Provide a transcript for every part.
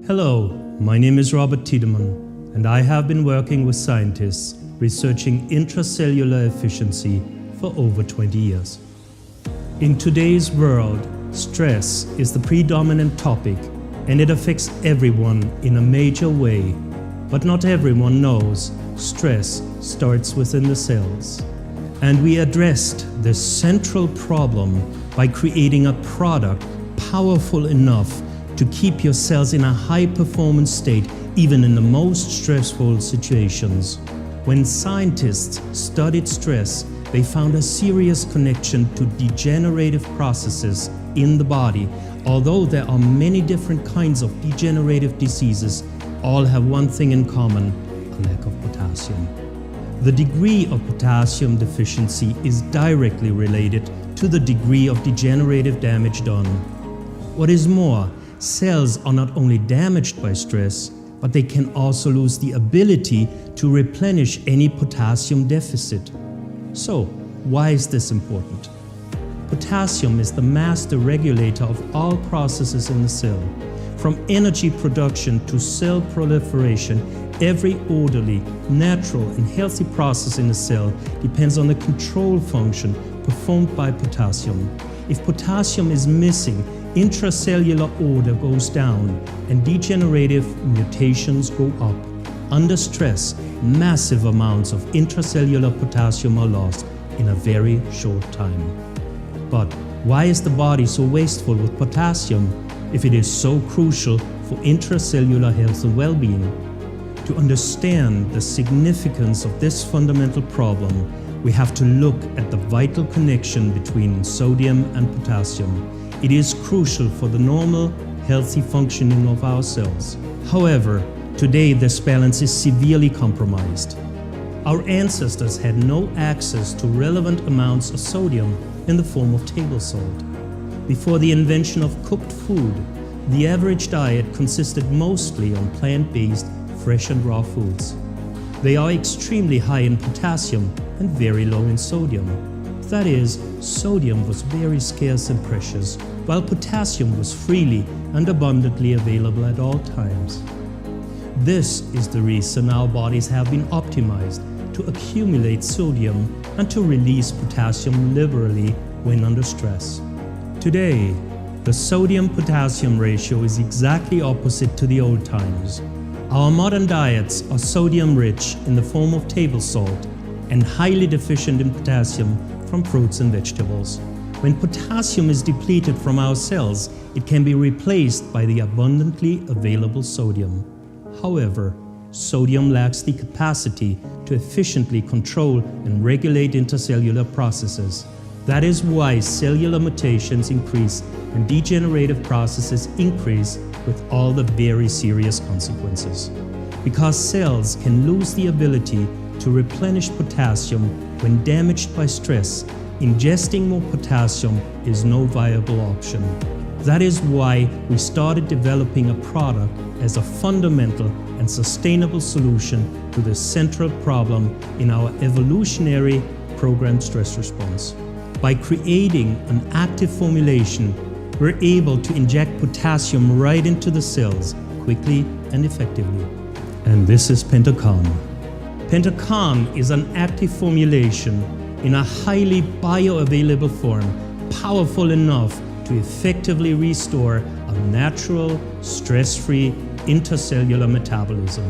Hello, my name is Robert Thiedemann, and I have been working with scientists researching intracellular efficiency for over 20 years. In today's world, stress is the predominant topic, and it affects everyone in a major way. But not everyone knows stress starts within the cells. And we addressed this central problem by creating a product powerful enough to keep your cells in a high-performance state even in the most stressful situations. When scientists studied stress, they found a serious connection to degenerative processes in the body. Although there are many different kinds of degenerative diseases, all have one thing in common: a lack of potassium. The degree of potassium deficiency is directly related to the degree of degenerative damage done. What is more, cells are not only damaged by stress, but they can also lose the ability to replenish any potassium deficit. So, why is this important? Potassium is the master regulator of all processes in the cell. From energy production to cell proliferation, every orderly, natural and healthy process in a cell depends on the control function performed by potassium. If potassium is missing, intracellular order goes down and degenerative mutations go up. Under stress, massive amounts of intracellular potassium are lost in a very short time. But why is the body so wasteful with potassium if it is so crucial for intracellular health and well-being? To understand the significance of this fundamental problem, we have to look at the vital connection between sodium and potassium. It is crucial for the normal, healthy functioning of our cells. However, today this balance is severely compromised. Our ancestors had no access to relevant amounts of sodium in the form of table salt. Before the invention of cooked food, the average diet consisted mostly on plant-based, fresh and raw foods. They are extremely high in potassium and very low in sodium. That is, sodium was very scarce and precious, while potassium was freely and abundantly available at all times. This is the reason our bodies have been optimized to accumulate sodium and to release potassium liberally when under stress. Today, the sodium-potassium ratio is exactly opposite to the old times. Our modern diets are sodium-rich in the form of table salt and highly deficient in potassium from fruits and vegetables. When potassium is depleted from our cells, it can be replaced by the abundantly available sodium. However, sodium lacks the capacity to efficiently control and regulate intercellular processes. That is why cellular mutations increase and degenerative processes increase with all the very serious consequences. Because cells can lose the ability to replenish potassium when damaged by stress, ingesting more potassium is no viable option. That is why we started developing a product as a fundamental and sustainable solution to the central problem in our evolutionary programmed stress response. By creating an active formulation, we're able to inject potassium right into the cells quickly and effectively. And this is PentoKan. PentoKan is an active formulation in a highly bioavailable form, powerful enough to effectively restore a natural, stress-free intercellular metabolism.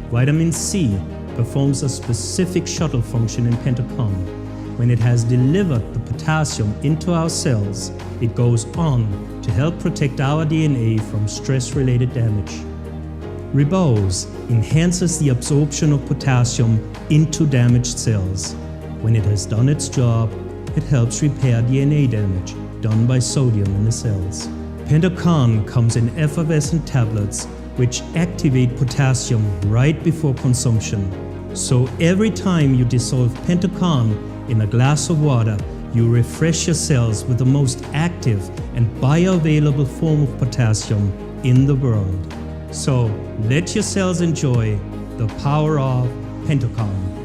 Vitamin C performs a specific shuttle function in PentoKan. When it has delivered the potassium into our cells, it goes on to help protect our DNA from stress-related damage. Ribose enhances the absorption of potassium into damaged cells. When it has done its job, it helps repair DNA damage done by sodium in the cells. PentoKan comes in effervescent tablets which activate potassium right before consumption. So every time you dissolve PentoKan in a glass of water, you refresh your cells with the most active and bioavailable form of potassium in the world. So let your cells enjoy the power of PentoKan.